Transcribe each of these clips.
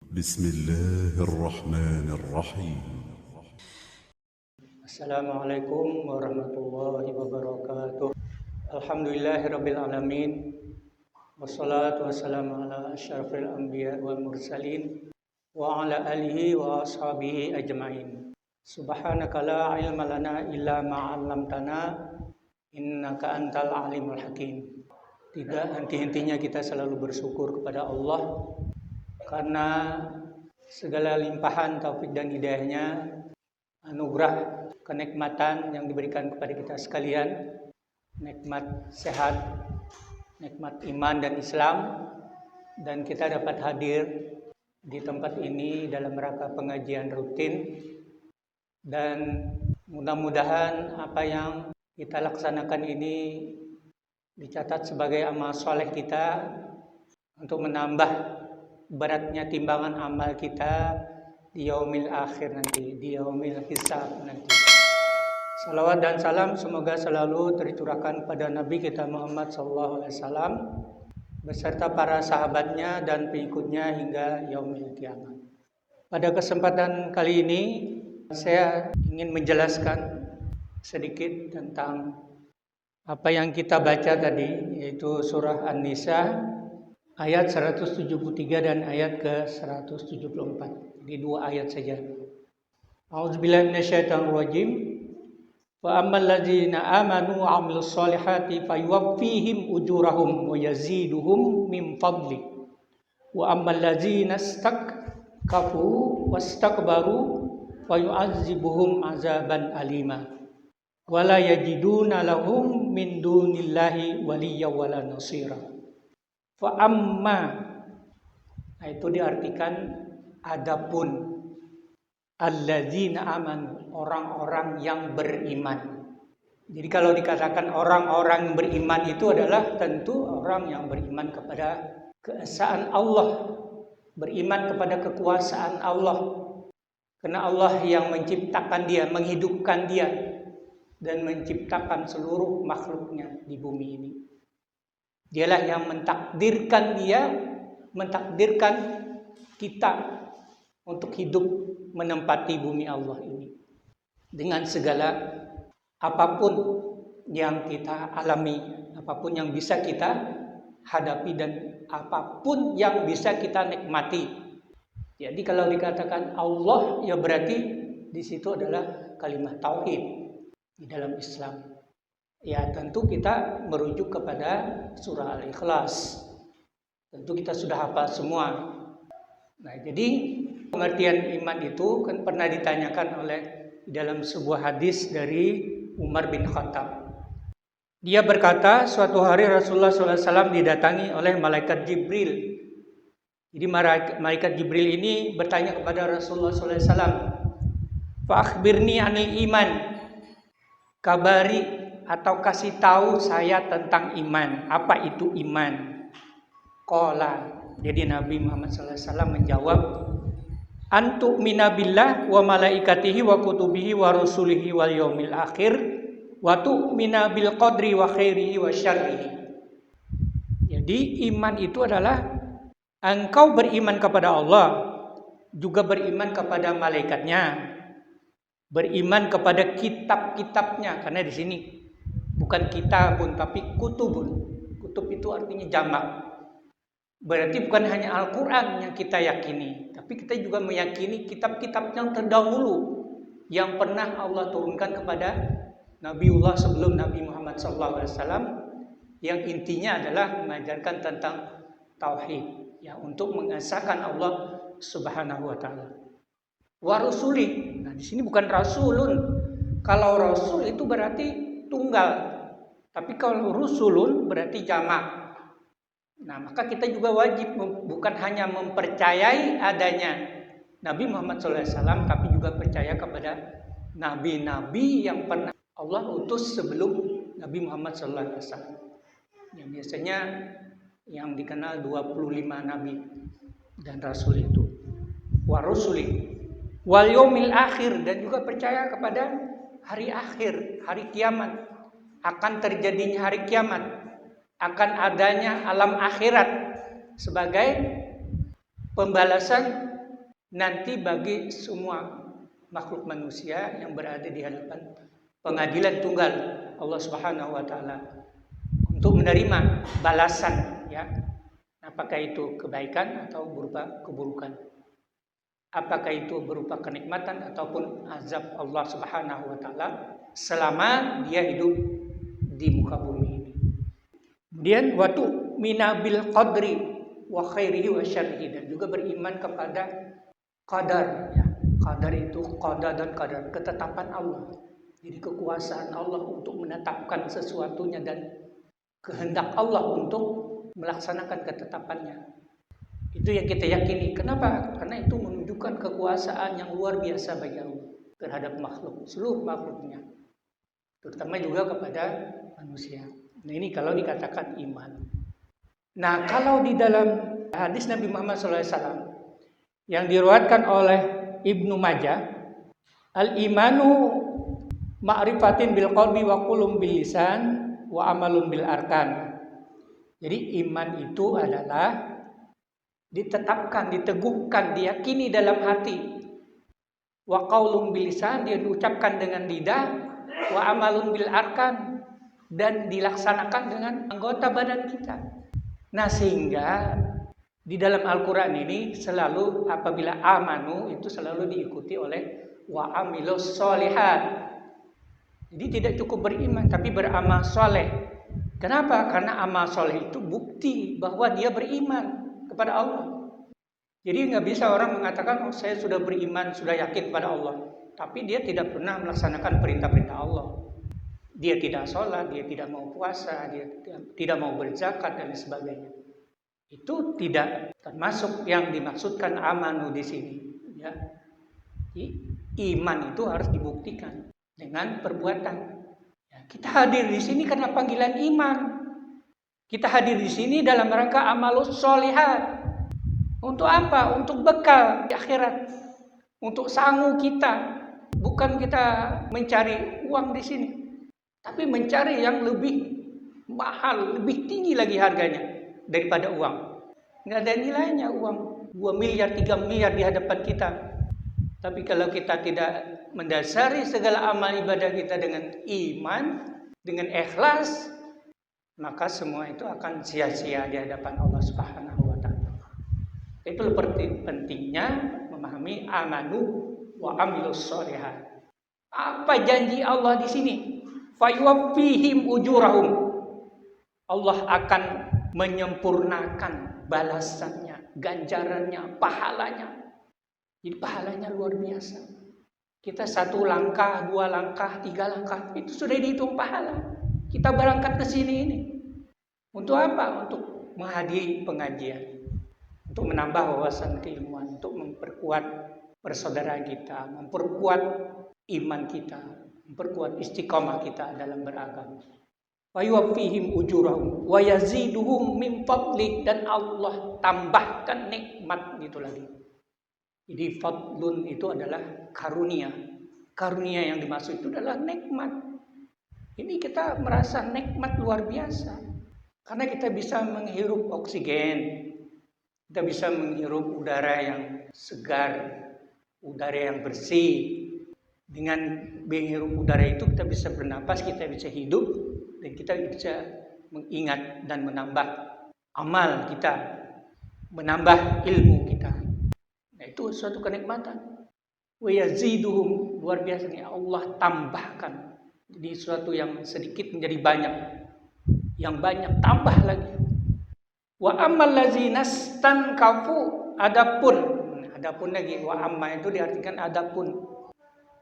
بسم الله الرحمن الرحيم. Assalamualaikum warahmatullahi wabarakatuh. Alhamdulillahirabbil alamin. Wassalatu wassalamu ala asyrafil anbiya wal mursalin wa ala alihi wa ashabihi ajmain. Subhanaka la ilma lana illa ma 'allamtana innaka antal alimul hakim. Tidak henti-hentinya kita selalu bersyukur kepada Allah karena segala limpahan taufik dan hidayahnya, anugerah, kenikmatan yang diberikan kepada kita sekalian, nikmat sehat, nikmat iman dan Islam, dan kita dapat hadir di tempat ini dalam rangka pengajian rutin, dan mudah-mudahan apa yang kita laksanakan ini dicatat sebagai amal soleh kita untuk menambah beratnya timbangan amal kita di yaumil akhir nanti, di yaumil hisab nanti. Salawat dan salam semoga selalu tercurahkan pada Nabi kita Muhammad SAW beserta para sahabatnya dan pengikutnya hingga yaumil kiamat. Pada kesempatan kali ini saya ingin menjelaskan sedikit tentang apa yang kita baca tadi, yaitu surah An-Nisa ayat 173 dan ayat ke-174. Jadi dua ayat saja. A'udzubillahi minasyaitonirrajim. Fa ammal ladzina amanu wa 'amilus solihati fayuwaffihim ujurahum wa yaziduhum min fadli. Wa ammal ladzina istakbaru wastakbaru fayu'azzibuhum 'adzaban alima. Wala yajiduna lahum min dunillahi waliyya wala nasira. Fa amma, nah itu diartikan adapun alladzina amanu, orang-orang yang beriman. Jadi kalau dikatakan orang-orang beriman itu adalah tentu orang yang beriman kepada keesaan Allah, beriman kepada kekuasaan Allah. Karena Allah yang menciptakan dia, menghidupkan dia, dan menciptakan seluruh makhluknya di bumi ini. Dialah yang mentakdirkan kita untuk hidup menempati bumi Allah ini. Dengan segala apapun yang kita alami, apapun yang bisa kita hadapi, dan apapun yang bisa kita nikmati. Jadi kalau dikatakan Allah, ya berarti di situ adalah kalimat tauhid di dalam Islam. Ya tentu kita merujuk kepada surah Al-Ikhlas. Tentu kita sudah hafal semua. Nah, jadi pengertian iman itu kan pernah ditanyakan oleh dalam sebuah hadis dari Umar bin Khattab. Dia berkata, suatu hari Rasulullah SAW didatangi oleh malaikat Jibril. Jadi malaikat Jibril ini bertanya kepada Rasulullah SAW, fa akhbirni anil iman, kabari atau kasih tahu saya tentang iman. Apa itu iman? Qala, jadi Nabi Muhammad SAW menjawab, antu minabillah wa malaikatihi wa kutubihi wa rusulihi wal yaumil akhir wa tu'mina bil qadri wa khairihi wa syarrihi. Jadi iman itu adalah engkau beriman kepada Allah, juga beriman kepada malaikatnya, beriman kepada kitab-kitabnya, karena di sini bukan kitabun tapi kutubun. Kutub itu artinya jamak. Berarti bukan hanya Al-Quran yang kita yakini, tapi kita juga meyakini kitab-kitab yang terdahulu yang pernah Allah turunkan kepada Nabiullah sebelum Nabi Muhammad SAW, yang intinya adalah mengajarkan tentang tauhid, ya, untuk mengesahkan Allah Subhanahu wa taala. Wa rusuli. Nah, di sini bukan rasulun. Kalau rasul itu berarti tunggal. Tapi kalau rusulun berarti jamak. Nah, maka kita juga wajib bukan hanya mempercayai adanya Nabi Muhammad SAW, tapi juga percaya kepada nabi-nabi yang pernah Allah utus sebelum Nabi Muhammad SAW. Yang biasanya yang dikenal 25 nabi dan rasul itu. Wa rusuli wal yaumil akhir, dan juga percaya kepada hari akhir, hari kiamat, akan terjadinya hari kiamat, akan adanya alam akhirat sebagai pembalasan nanti bagi semua makhluk manusia yang berada di hadapan pengadilan tunggal Allah Subhanahu wa taala untuk menerima balasan, ya. Apakah itu kebaikan atau berupa keburukan? Apakah itu berupa kenikmatan ataupun azab Allah Subhanahu wa taala selama dia hidup di muka bumi ini. Kemudian watu minabil qadri wa khairihi wa syarrihi, dan juga beriman kepada qadar, ya. Qadar itu qada dan qadar, ketetapan Allah. Jadi kekuasaan Allah untuk menetapkan sesuatunya dan kehendak Allah untuk melaksanakan ketetapannya. Itu yang kita yakini. Kenapa? Karena itu menunjukkan kekuasaan yang luar biasa bagi Allah terhadap makhluk, seluruh makhluknya, terutama juga kepada manusia. Nah, ini kalau dikatakan iman. Nah, kalau di dalam hadis Nabi Muhammad SAW yang diriwayatkan oleh Ibnu Majah, al-imanu ma'rifatin bil qalbi wa qulum bil lisan wa amalun bil arkan. Jadi iman itu adalah ditetapkan, diteguhkan, diyakini dalam hati. Wa qaulun bil lisan, dia diucapkan dengan lidah, wa amalun bil arkan, dan dilaksanakan dengan anggota badan kita. Nah, sehingga di dalam Al-Qur'an ini selalu apabila amanu itu selalu diikuti oleh wa amilus sholihat. Jadi tidak cukup beriman tapi beramal soleh. Kenapa? Karena amal soleh itu bukti bahwa dia beriman kepada Allah. Jadi nggak bisa orang mengatakan, oh saya sudah beriman, sudah yakin pada Allah, tapi dia tidak pernah melaksanakan perintah-perintah Allah. Dia tidak sholat, dia tidak mau puasa, dia tidak mau berzakat dan sebagainya. Itu tidak termasuk yang dimaksudkan amanu di sini. Ya. Iman itu harus dibuktikan dengan perbuatan. Ya, kita hadir di sini karena panggilan iman. Kita hadir di sini dalam rangka amalus sholihat. Untuk apa? Untuk bekal di akhirat. Untuk sangu kita. Bukan kita mencari uang di sini, tapi mencari yang lebih mahal, lebih tinggi lagi harganya daripada uang. Nggak ada nilainya uang 2 miliar, 3 miliar di hadapan kita. Tapi kalau kita tidak mendasari segala amal ibadah kita dengan iman, dengan ikhlas, maka semua itu akan sia-sia di hadapan Allah Subhanahu wa taala. Itu pentingnya memahami amanu wa amilus sholihat. Apa janji Allah di sini? Fayuwaffihim ujurahum. Allah akan menyempurnakan balasannya, ganjarannya, pahalanya. Jadi pahalanya luar biasa. Kita 1 langkah, 2 langkah, 3 langkah, itu sudah dihitung pahala. Kita berangkat ke sini ini. Untuk apa? Untuk menghadiri pengajian. Untuk menambah wawasan keilmuan, untuk memperkuat persaudaraan kita, memperkuat iman kita, memperkuat istiqamah kita dalam beragama. Wa yuwaffihim ujurahum wa yaziduhum min fadli, dan Allah tambahkan nikmat itu lagi. Jadi fadlun itu adalah karunia. Karunia yang dimaksud itu adalah nikmat. Ini kita merasa nikmat luar biasa karena kita bisa menghirup oksigen. Kita bisa menghirup udara yang segar, udara yang bersih. Dengan menghirup udara itu kita bisa bernapas, kita bisa hidup, dan kita bisa mengingat dan menambah amal kita, menambah ilmu kita. Nah, itu suatu kenikmatan. Wa yaziduhum, luar biasa nih, Allah tambahkan. Jadi sesuatu yang sedikit menjadi banyak, yang banyak tambah lagi. Wa ammal ladzina stankafu, adapun lagi, wa amma itu diartikan adapun.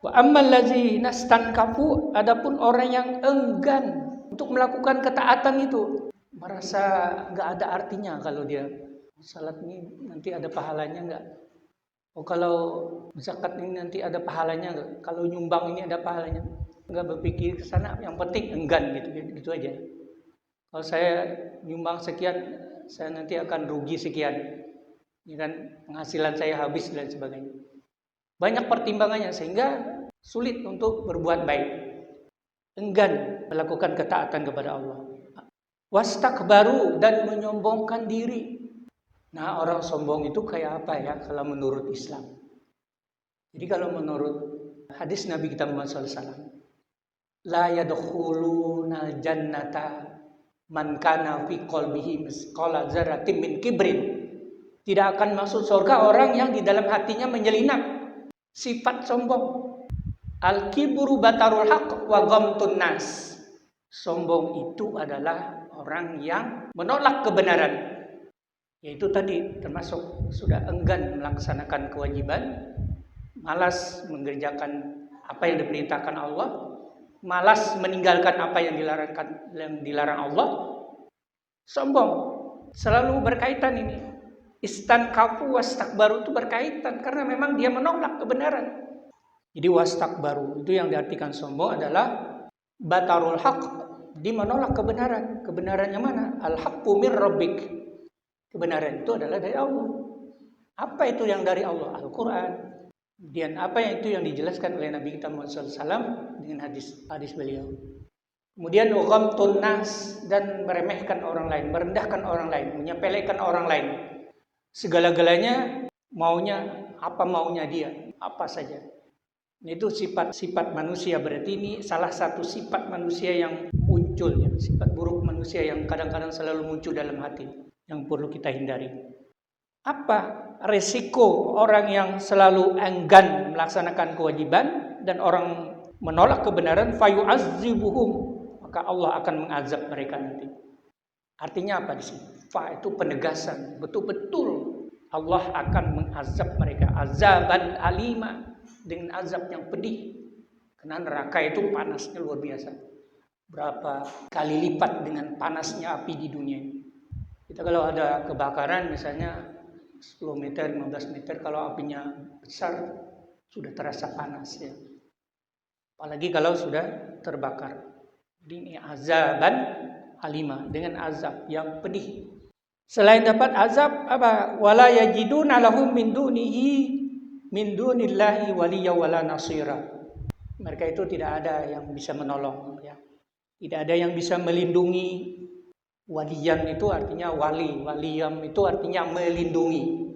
Wa ammal ladzina stankafu, adapun orang yang enggan untuk melakukan ketaatan itu, merasa enggak ada artinya kalau dia salat ini nanti ada pahalanya enggak? Oh, kalau zakat ini nanti ada pahalanya enggak? Kalau nyumbang ini ada pahalanya? Enggak berpikir ke sana, yang penting enggan gitu aja. Kalau saya nyumbang sekian, saya nanti akan rugi sekian, ya kan, penghasilan saya habis dan sebagainya. Banyak pertimbangannya sehingga sulit untuk berbuat baik, enggan melakukan ketaatan kepada Allah. Wastakbaru, dan menyombongkan diri. Nah, orang sombong itu kayak apa ya kalau menurut Islam? Jadi kalau menurut hadis Nabi kita Muhammad SAW, la yadkhulunal jannata man kana fi qalbihi misqala dzarratin min kibrin. Tidak akan masuk surga orang yang di dalam hatinya menyelinap sifat sombong. Al-kibru batarul haq wa ghamtun nas. Sombong itu adalah orang yang menolak kebenaran. Yaitu tadi termasuk sudah enggan melaksanakan kewajiban, malas mengerjakan apa yang diperintahkan Allah, malas meninggalkan apa yang dilarang Allah. Sombong selalu berkaitan ini. Istankafu wastakbaru itu berkaitan karena memang dia menolak kebenaran. Jadi wastakbaru itu yang diartikan sombong adalah batarul haq, dia menolak kebenaran. Kebenarannya mana? Al-haqqu mir rabbik. Kebenaran itu adalah dari Allah. Apa itu yang dari Allah? Al-Quran. Dan apa yang itu yang dijelaskan oleh Nabi kita Muhammad SAW dengan hadis beliau. Kemudian ghamtun nas, dan meremehkan orang lain, merendahkan orang lain, menyepelekan orang lain. Segala-galanya maunya apa maunya dia, apa saja. Itu sifat manusia, berarti ini salah satu sifat manusia yang muncul, ya, sifat buruk manusia yang kadang-kadang selalu muncul dalam hati, yang perlu kita hindari. Apa resiko orang yang selalu enggan melaksanakan kewajiban dan orang menolak kebenaran? Fayu'azzibuhum, maka Allah akan mengazab mereka nanti. Artinya apa di sini? Fa itu penegasan, betul-betul Allah akan mengazab mereka azaban alima, dengan azab yang pedih. Karena neraka itu panasnya luar biasa. Berapa kali lipat dengan panasnya api di dunia ini. Kita kalau ada kebakaran misalnya 10 meter, 15 meter, kalau apinya besar sudah terasa panas ya. Apalagi kalau sudah terbakar. Jadi ini azaban alima, dengan azab yang pedih. Selain dapat azab apa? Wala yajiduna lahum min dunillahi waliya wala nasira. Mereka itu tidak ada yang bisa menolong ya. Tidak ada yang bisa melindungi. Waliyan itu artinya wali, waliyam itu artinya melindungi.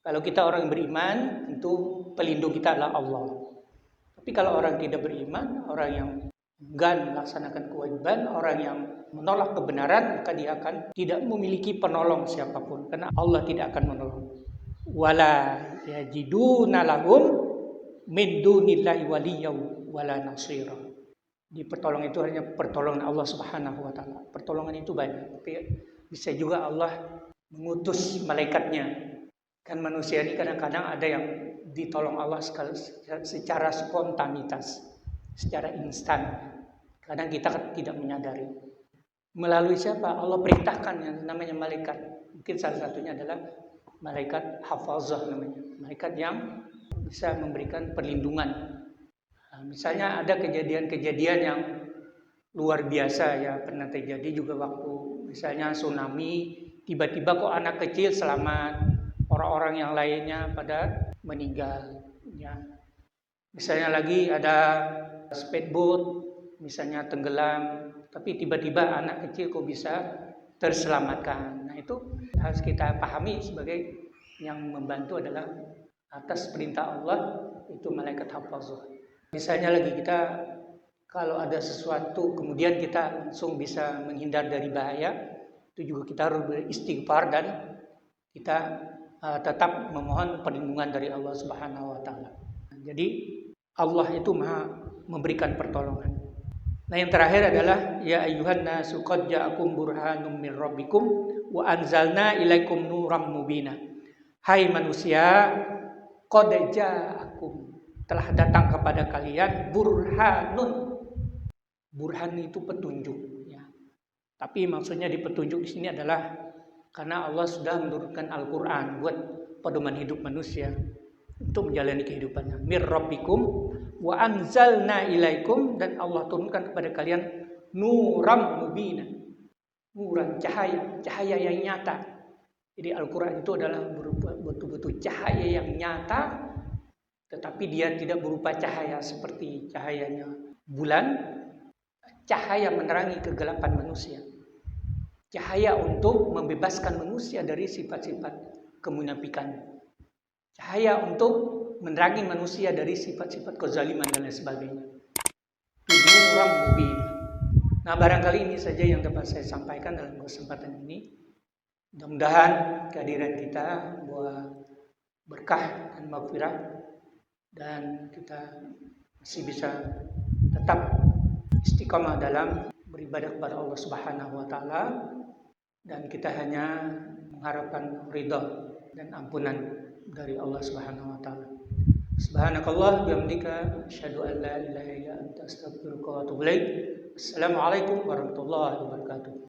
Kalau kita orang beriman, tentu pelindung kita adalah Allah. Tapi kalau orang tidak beriman, orang yang enggan melaksanakan kewajiban, orang yang menolak kebenaran, maka dia akan tidak memiliki penolong siapapun, karena Allah tidak akan menolong. Wala yajiduna lahum min dunillahi waliyya wala nasira. Di pertolongan itu hanya pertolongan Allah Subhanahu wa taala. Pertolongan itu banyak, tapi bisa juga Allah mengutus malaikatnya. Kan manusia ini kadang-kadang ada yang ditolong Allah secara spontanitas, secara instan. Kadang kita tidak menyadari. Melalui siapa? Allah perintahkan yang namanya malaikat. Mungkin salah satunya adalah malaikat hafazah namanya. Malaikat yang bisa memberikan perlindungan. Nah, misalnya ada kejadian-kejadian yang luar biasa ya, pernah terjadi juga waktu misalnya tsunami, tiba-tiba kok anak kecil selamat, orang-orang yang lainnya pada meninggal ya. Misalnya lagi ada speedboat misalnya tenggelam, tapi tiba-tiba anak kecil kok bisa terselamatkan. Nah, itu harus kita pahami sebagai yang membantu adalah atas perintah Allah, itu malaikat hafazah. Misalnya lagi kita kalau ada sesuatu kemudian kita langsung bisa menghindar dari bahaya, itu juga kita harus beristighfar dan kita tetap memohon perlindungan dari Allah Subhanahu wa taala. Jadi Allah itu Maha memberikan pertolongan. Nah, yang terakhir adalah ya ayyuhan nasu qad ja'akum burhanum min rabbikum wa anzalna ilaikum nuram mubina. Hai manusia, qad ja'akum, telah datang kepada kalian burhanun. Burhan itu petunjuk ya. Tapi maksudnya di petunjuk di sini adalah karena Allah sudah menurunkan Al-Qur'an buat pedoman hidup manusia untuk menjalani kehidupannya. Mir rabbikum wa anzalna ilaikum, dan Allah turunkan kepada kalian nuram mubina. Nuran, cahaya yang nyata. Jadi Al-Qur'an itu adalah berupa betul-betul cahaya yang nyata, tetapi dia tidak berupa cahaya seperti cahayanya bulan, cahaya menerangi kegelapan manusia. Cahaya untuk membebaskan manusia dari sifat-sifat kemunafikan. Cahaya untuk menerangi manusia dari sifat-sifat kezaliman dan lain sebagainya. Itu orang mubin. Nah, barangkali ini saja yang dapat saya sampaikan dalam kesempatan ini. Mudah-mudahan kehadiran kita membawa berkah dan maghfirah, dan kita masih bisa tetap istiqamah dalam beribadah kepada Allah Subhanahu wa taala, dan kita hanya mengharapkan ridha dan ampunan dari Allah Subhanahu wa taala. Subhanakallah bihamdika asyhadu an la ilaha illa anta astaghfiruka wa atubu ilaik. Assalamualaikum warahmatullahi wabarakatuh.